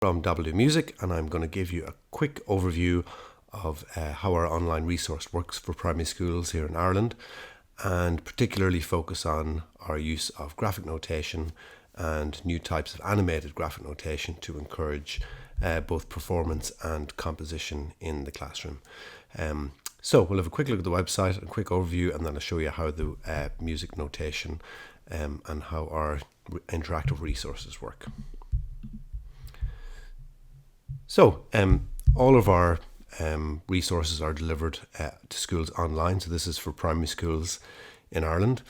From DabbledooMusic, and I'm going to give you a quick overview of how our online resource works for primary schools here in Ireland, and particularly focus on our use of graphic notation and new types of animated graphic notation to encourage both performance and composition in the classroom. So we'll have a quick look at the website, a quick overview, and then I'll show you how the music notation and how our interactive resources work. So all of our resources are delivered to schools online. So this is for primary schools in Ireland.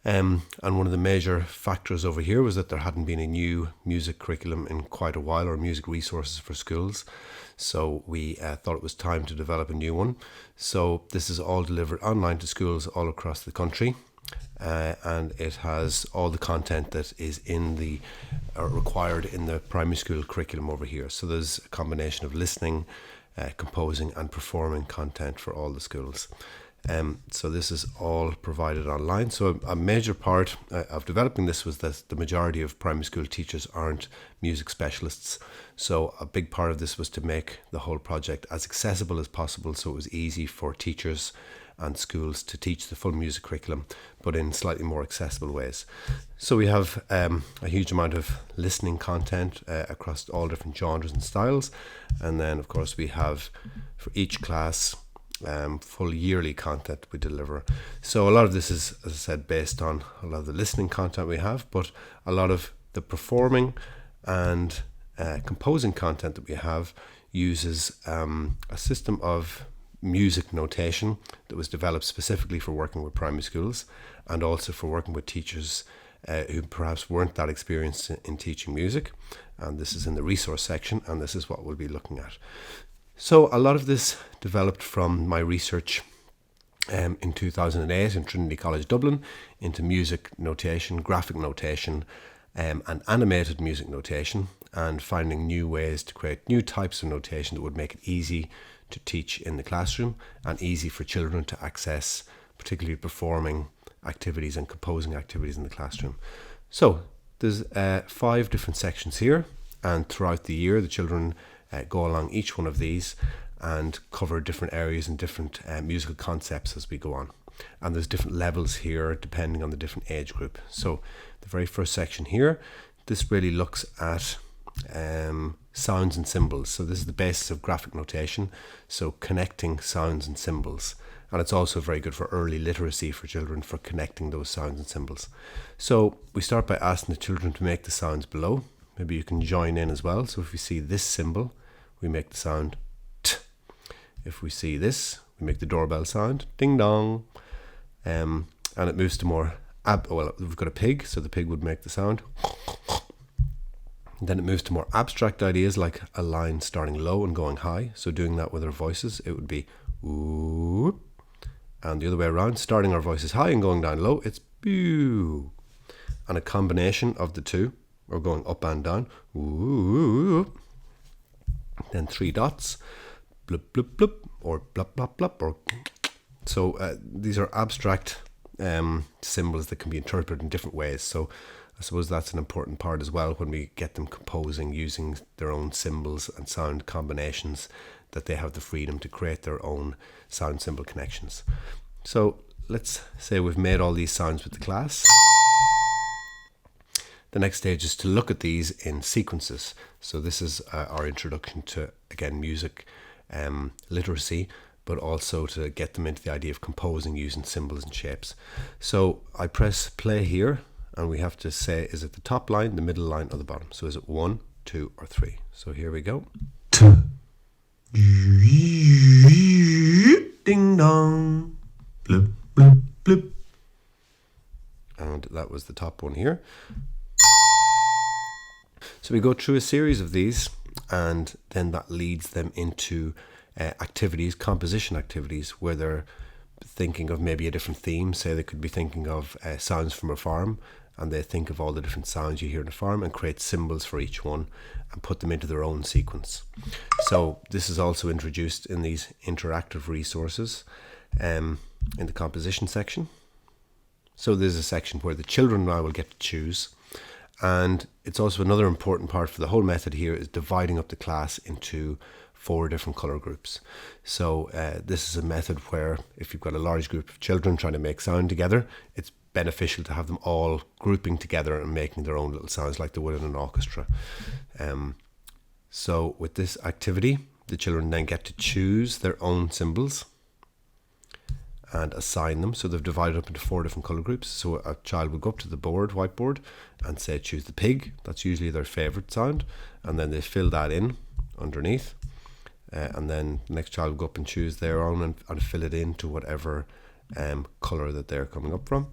And one of the major factors over here was that there hadn't been a new music curriculum in quite a while, or music resources for schools. So we thought it was time to develop a new one. So this is all delivered online to schools all across the country. And it has all the content that is in the required in the primary school curriculum over here. So there's a combination of listening, composing and performing content for all the schools. So this is all provided online. So a major part of developing this was that the majority of primary school teachers aren't music specialists. So a big part of this was to make the whole project as accessible as possible, so it was easy for teachers and schools to teach the full music curriculum, but in slightly more accessible ways. So we have a huge amount of listening content across all different genres and styles. And then, of course, we have for each class full yearly content we deliver. So a lot of this is, as I said, based on a lot of the listening content we have, but a lot of the performing and composing content that we have uses a system of music notation that was developed specifically for working with primary schools and also for working with teachers who perhaps weren't that experienced in teaching music. And this is in the resource section, and this is what we'll be looking at. So a lot of this developed from my research in 2008 in Trinity College Dublin into music notation, graphic notation and animated music notation, and finding new ways to create new types of notation that would make it easy to teach in the classroom and easy for children to access, particularly performing activities and composing activities in the classroom. So there's 5 different sections here, and throughout the year the children go along each one of these and cover different areas and different musical concepts as we go on. And there's different levels here depending on the different age group. So the very first section here, this really looks at sounds and symbols. So this is the basis of graphic notation, so connecting sounds and symbols. And it's also very good for early literacy for children, for connecting those sounds and symbols. So we start by asking the children to make the sounds below. Maybe you can join in as well. So if we see this symbol, we make the sound T. If we see this, we make the doorbell sound ding dong. And it moves to more we've got a pig, so the pig would make the sound. Then it moves to more abstract ideas, like a line starting low and going high. So doing that with our voices, it would be ooh. And the other way around, starting our voices high and going down low, it's boo. And a combination of the two, or going up and down, ooh. Then 3 dots, blup blup blup, or blup blup blup, or so these are abstract symbols that can be interpreted in different ways. So I suppose that's an important part as well when we get them composing using their own symbols and sound combinations, that they have the freedom to create their own sound symbol connections. So let's say we've made all these sounds with the class. The next stage is to look at these in sequences. So this is our introduction to, again, music literacy, but also to get them into the idea of composing using symbols and shapes. So I press play here, and we have to say, is it the top line, the middle line, or the bottom? So is it 1, 2, or 3? So here we go. Ding dong. Blip, blip, blip. And that was the top one here. So we go through a series of these, and then that leads them into activities, composition activities, where they're thinking of maybe a different theme. Say they could be thinking of sounds from a farm, and they think of all the different sounds you hear in a farm and create symbols for each one and put them into their own sequence. So this is also introduced in these interactive resources in the composition section. So there's a section where the children now will get to choose, And it's also another important part for the whole method here is dividing up the class into 4 different color groups. So this is a method where if you've got a large group of children trying to make sound together, it's beneficial to have them all grouping together and making their own little sounds like they would in an orchestra. So with this activity, the children then get to choose their own symbols and assign them. So they've divided up into 4 different color groups. So a child will go up to the whiteboard and say choose the pig. That's usually their favorite sound, and then they fill that in underneath, and then the next child will go up and choose their own and fill it into whatever color that they're coming up from.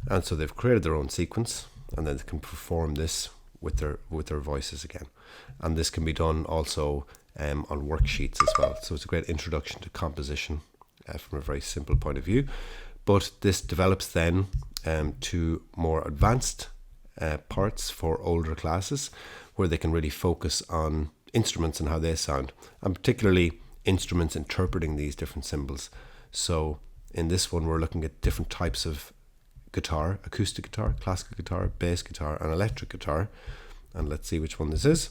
And so they've created their own sequence, and then they can perform this with their voices again. And this can be done also on worksheets as well. So it's a great introduction to composition from a very simple point of view. But this develops then to more advanced parts for older classes, where they can really focus on instruments and how they sound, and particularly instruments interpreting these different symbols. So in this one, we're looking at different types of guitar: acoustic guitar, classical guitar, bass guitar, and electric guitar. And let's see which one this is.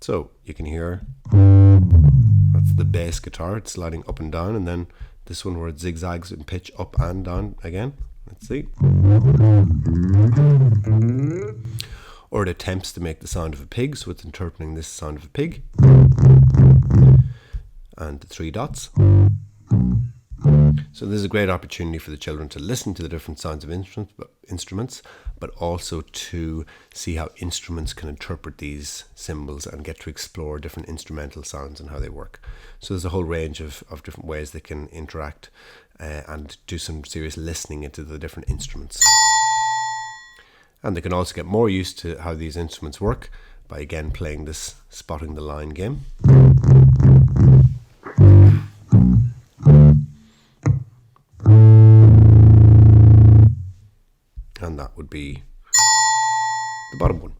So you can hear that's the bass guitar. It's sliding up and down, and then this one where it zigzags in pitch up and down again. Let's see. Or it attempts to make the sound of a pig, so it's interpreting this sound of a pig. And the 3 dots. So this is a great opportunity for the children to listen to the different sounds of instruments, but also to see how instruments can interpret these symbols and get to explore different instrumental sounds and how they work. So there's a whole range of different ways they can interact and do some serious listening into the different instruments. And they can also get more used to how these instruments work by again playing this spotting the line game. And that would be the bottom one.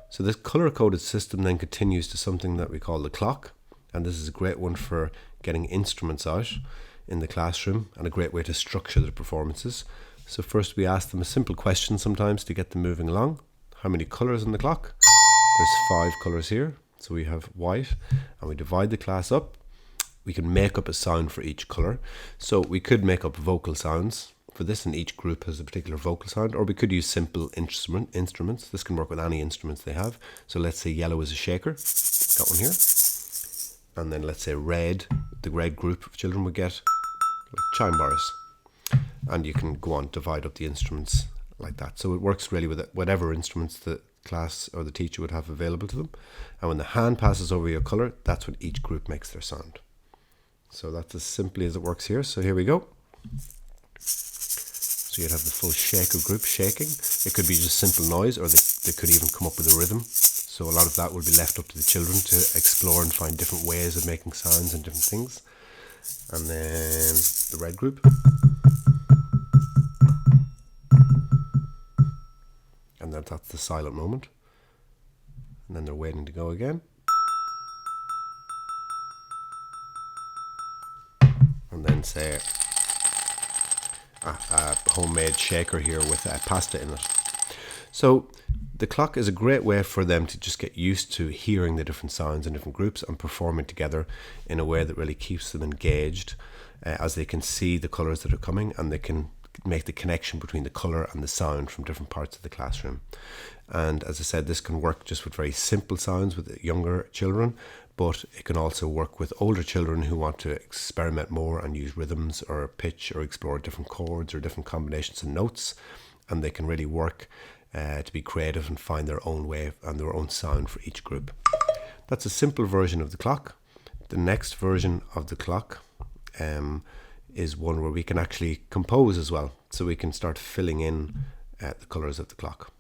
So this color-coded system then continues to something that we call the clock, and this is a great one for getting instruments out in the classroom and a great way to structure the performances. So first we ask them a simple question sometimes to get them moving along. How many colors in the clock? There's 5 colors here, so we have white, and we divide the class up. We can make up a sound for each color. So we could make up vocal sounds for this, and each group has a particular vocal sound, or we could use simple instruments. This can work with any instruments they have. So let's say yellow is a shaker, got one here, and then let's say red, the red group of children would get like chime bars, and you can go on, divide up the instruments like that. So it works really with whatever instruments the class or the teacher would have available to them, and when the hand passes over your color, that's when each group makes their sound. So that's as simply as it works here. So here we go. So you'd have the full shaker group shaking. It could be just simple noise, or they could even come up with a rhythm. So a lot of that will be left up to the children to explore and find different ways of making sounds and different things. And then the red group. And then that's the silent moment. And then they're waiting to go again. And then say a homemade shaker here with pasta in it. So the clock is a great way for them to just get used to hearing the different sounds in different groups and performing together in a way that really keeps them engaged as they can see the colours that are coming, and they can make the connection between the colour and the sound from different parts of the classroom. And as I said, this can work just with very simple sounds with younger children, but it can also work with older children who want to experiment more and use rhythms or pitch or explore different chords or different combinations of notes, and they can really work to be creative and find their own way and their own sound for each group. That's a simple version of the clock. The next version of the clock is one where we can actually compose as well, so we can start filling in the colours of the clock.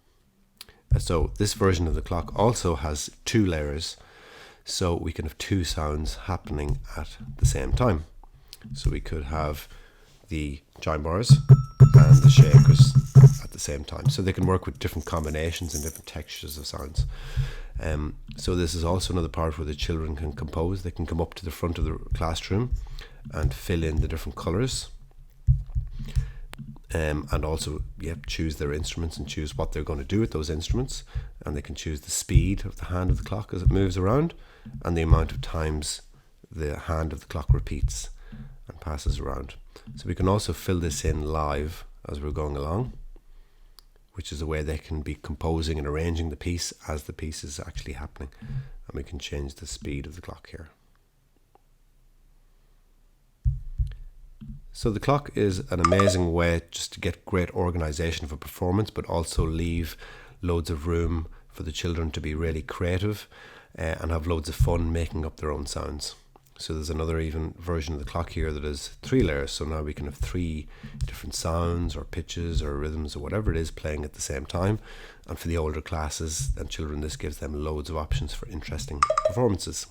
So this version of the clock also has 2 layers, so we can have 2 sounds happening at the same time. So we could have the chime bars and the shakers at the same time, so they can work with different combinations and different textures of sounds. So this is also another part where the children can compose. They can come up to the front of the classroom and fill in the different colours. and also choose their instruments and choose what they're going to do with those instruments. And they can choose the speed of the hand of the clock as it moves around and the amount of times the hand of the clock repeats and passes around. So we can also fill this in live as we're going along, which is a way they can be composing and arranging the piece as the piece is actually happening. And we can change the speed of the clock here. So the clock is an amazing way just to get great organization of a performance, but also leave loads of room for the children to be really creative and have loads of fun making up their own sounds. So there's another even version of the clock here that is 3 layers. So now we can have 3 different sounds or pitches or rhythms or whatever it is playing at the same time. And for the older classes and children, this gives them loads of options for interesting performances.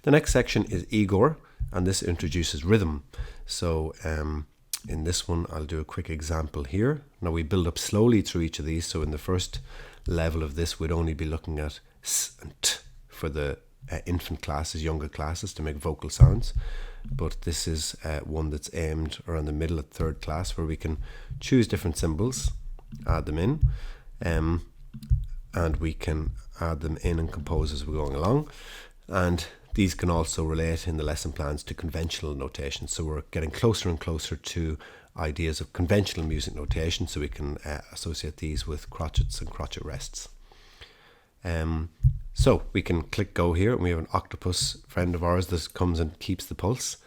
The next section is Igor, and this introduces rhythm. So in this one, I'll do a quick example here. Now we build up slowly through each of these. So in the first level of this, we'd only be looking at S and T for the infant classes, younger classes, to make vocal sounds. But this is one that's aimed around the middle of 3rd class, where we can choose different symbols, add them in, and we can add them in and compose as we're going along. And these can also relate in the lesson plans to conventional notation. So we're getting closer and closer to ideas of conventional music notation, so we can associate these with crotchets and crotchet rests. So we can click go here, and we have an octopus friend of ours that comes and keeps the pulse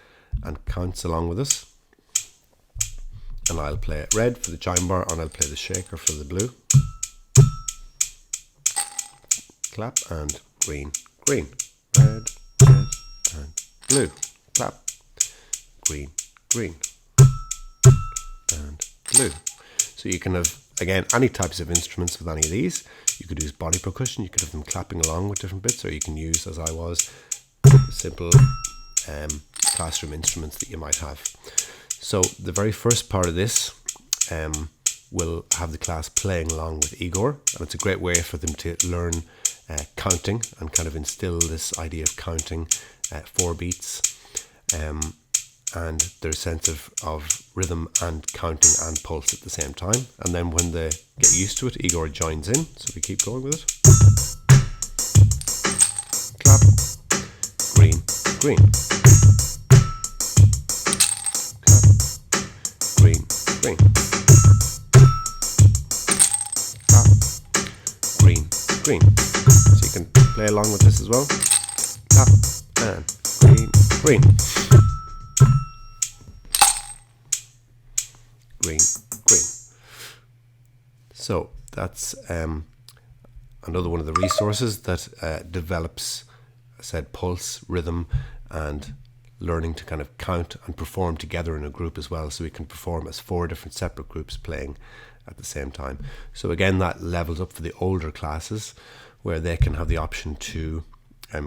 and counts along with us. And I'll play red for the chime bar, and I'll play the shaker for the blue. Clap and green, green, red, red and blue. Clap, green, green and blue. So you can have, again, any types of instruments with any of these. You could use body percussion, you could have them clapping along with different bits, or you can use, as I was, simple classroom instruments that you might have. So the very first part of this will have the class playing along with Igor, and it's a great way for them to learn counting and kind of instill this idea of counting 4 beats and their sense of rhythm and counting and pulse at the same time. And then when they get used to it, Igor joins in. So we keep going with it. Clap, green, green. Clap, green, green. Clap, green, green. So you can play along with this as well. Clap and green, green. Green, green. So that's another one of the resources that develops, I said, pulse, rhythm, and learning to kind of count and perform together in a group as well. So we can perform as 4 different separate groups playing at the same time. So again, that levels up for the older classes, where they can have the option to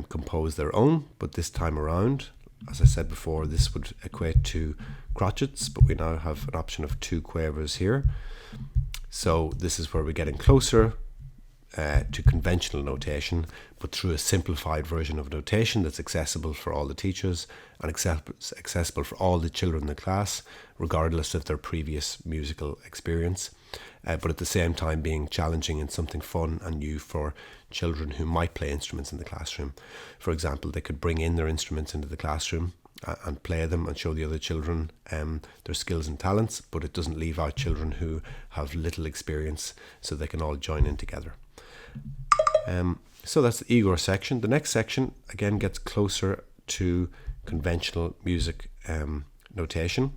compose their own, but this time around, as I said before, this would equate to crotchets, but we now have an option of 2 quavers here. So this is where we're getting closer to conventional notation, but through a simplified version of notation that's accessible for all the teachers and accessible for all the children in the class, regardless of their previous musical experience, but at the same time being challenging and something fun and new for children who might play instruments in the classroom. For example, they could bring in their instruments into the classroom and play them and show the other children their skills and talents, but it doesn't leave out children who have little experience, so they can all join in together. So that's the Igor section. The next section again gets closer to conventional music notation,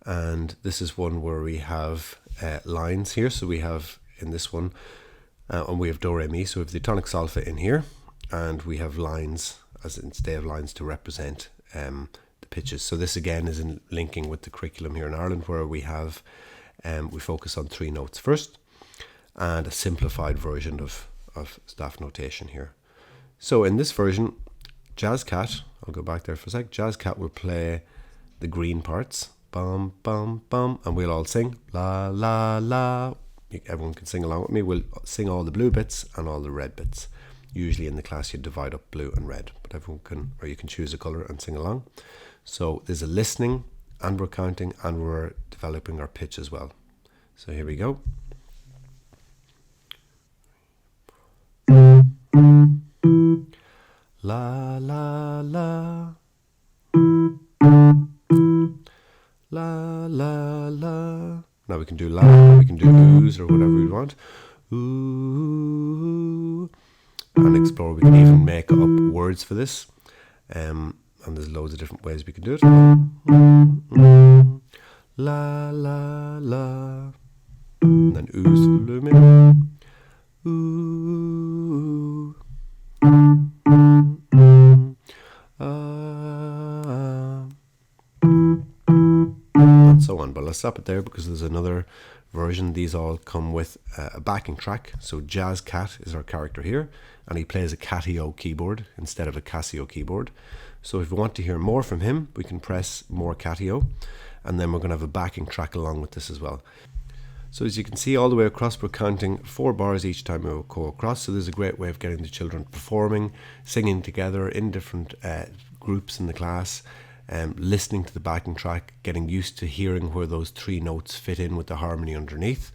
and this is one where we have lines here. So we have in this one and we have do, re, mi, so we have the tonic solfa in here, and we have lines as instead of lines to represent the pitches. So this again is in linking with the curriculum here in Ireland, where we have we focus on 3 notes first and a simplified version of staff notation here. So in this version, Jazz Cat, I'll go back there for a sec, Jazz Cat will play the green parts, bum, bum, bum, and we'll all sing, la, la, la. Everyone can sing along with me. We'll sing all the blue bits and all the red bits. Usually in the class you divide up blue and red, but everyone can, or you can choose a colour and sing along. So there's a listening and we're counting, and we're developing our pitch as well. So here we go. La la la, la la la. Now we can do la, or we can do oohs, or whatever we want. Ooh, and explore. We can even make up words for this, and there's loads of different ways we can do it. La la la, and then oohs. Ooh. And so on. But let's stop it there because there's another version. These all come with a backing track. So Jazz Cat is our character here, and he plays a Casio keyboard instead of a Casio keyboard. So if we want to hear more from him, we can press more Casio, and then we're going to have a backing track along with this as well. So as you can see, all the way across, we're counting 4 bars each time we go across. So this is a great way of getting the children performing, singing together in different groups in the class, listening to the backing track, getting used to hearing where those 3 notes fit in with the harmony underneath.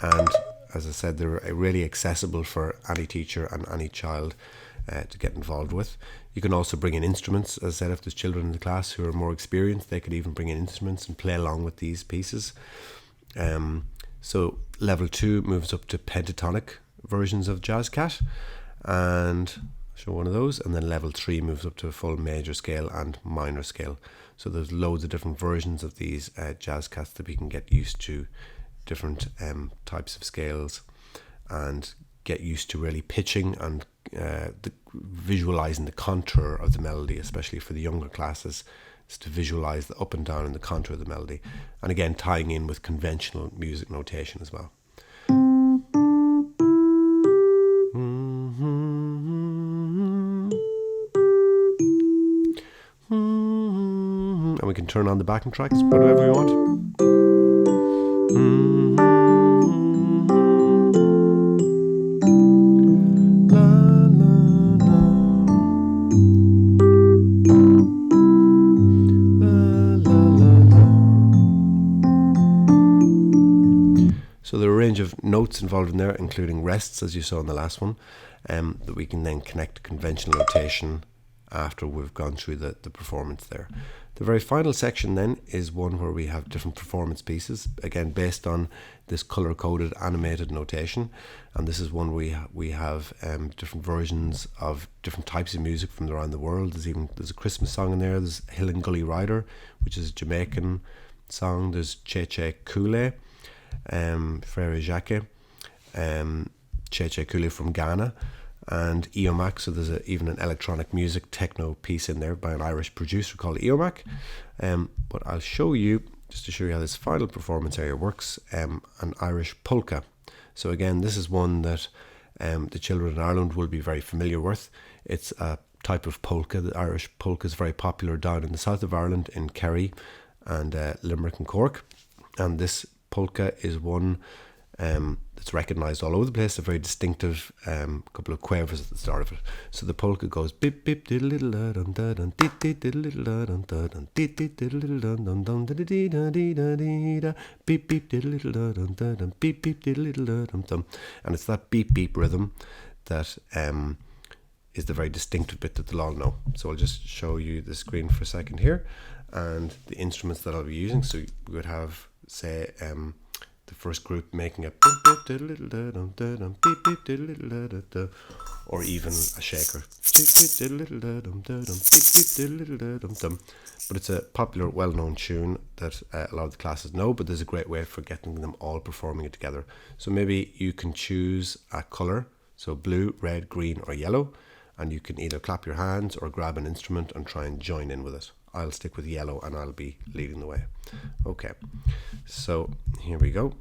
And as I said, they're really accessible for any teacher and any child to get involved with. You can also bring in instruments. As I said, if there's children in the class who are more experienced, they could even bring in instruments and play along with these pieces. So level 2 moves up to pentatonic versions of Jazz Cat, and show one of those, and then level 3 moves up to a full major scale and minor scale. So there's loads of different versions of these Jazz Cats that we can get used to, different types of scales, and get used to really pitching and visualizing the contour of the melody, especially for the younger classes, is to visualize the up and down and the contour of the melody, and again tying in with conventional music notation as well. And we can turn on the backing tracks, whatever we want. So there are a range of notes involved in there, including rests, as you saw in the last one, that we can then connect to conventional notation after we've gone through the performance there. The very final section then is one where we have different performance pieces, again based on this color-coded animated notation. And this is one we have different versions of different types of music from around the world. There's a Christmas song in there. There's Hill and Gully Rider, which is a Jamaican song. There's Che Che Koule, Frere Jacques, Che Che Koule from Ghana, and Eomac. So there's even an electronic music techno piece in there by an Irish producer called Eomac. But I'll show you, just to show you how this final performance area works, an Irish polka. So again, this is one that the children in Ireland will be very familiar with. It's a type of polka. The Irish polka is very popular down in the south of Ireland, in Kerry and Limerick and Cork. And this polka is one that's recognised all over the place. A very distinctive couple of quavers at the start of it. So the polka goes beep beep diddle diddle dum da dum dit dit diddle diddle dum da dum dit dit diddle diddle dum dum da dee da dee da dee da beep beep diddle diddle dum da dum beep beep diddle diddle dum dum. And it's that beep beep rhythm that is the very distinctive bit that they'll all know. So I'll just show you the screen for a second here, and the instruments that I'll be using. So we would have, say, the first group making a or even a shaker. But it's a popular, well-known tune that a lot of the classes know, but there's a great way for getting them all performing it together. So maybe you can choose a colour, so blue, red, green or yellow, and you can either clap your hands or grab an instrument and try and join in with it. I'll stick with yellow and I'll be leading the way. Okay, so here we go.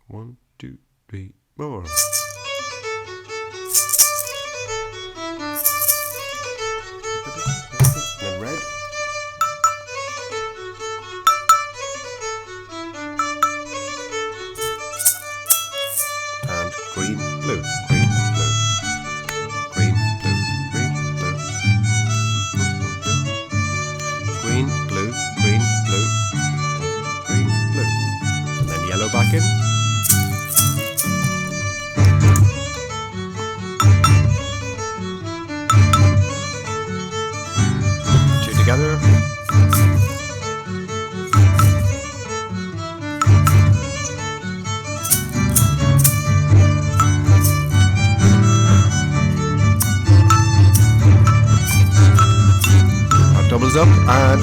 One, two, three, four. Then red. green, blue, green, blue, green, blue, green, blue, green, blue, green, blue, green, blue, and then yellow back in. Two together. Doubles up and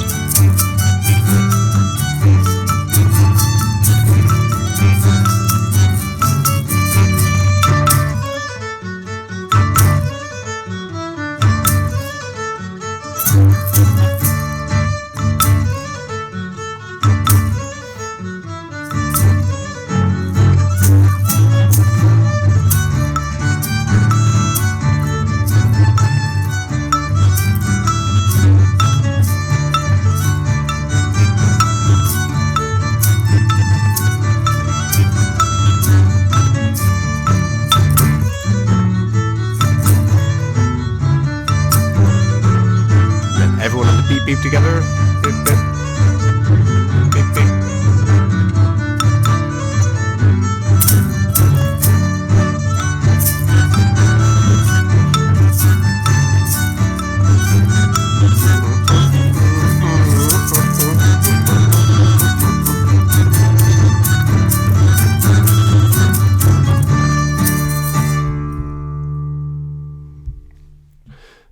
everyone on the beep beep together. Beep beep. Beep beep.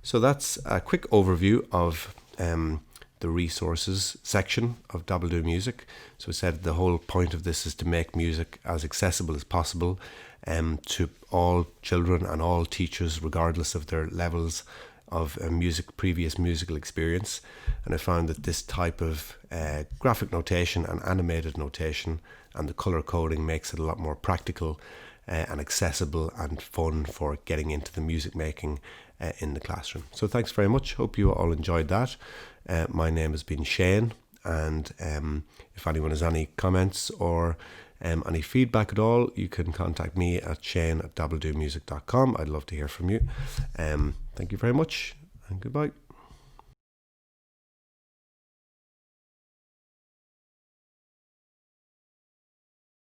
So that's a quick overview of the resources section of DabbledooMusic. So I said the whole point of this is to make music as accessible as possible to all children and all teachers, regardless of their levels of previous musical experience. And I found that this type of graphic notation and animated notation and the color coding makes it a lot more practical and accessible and fun for getting into the music making in the classroom. So thanks very much. Hope you all enjoyed that. My name has been Shane, and if anyone has any comments or any feedback at all, you can contact me at shane@dabbledoomusic.com. I'd love to hear from you. Thank you very much, and goodbye.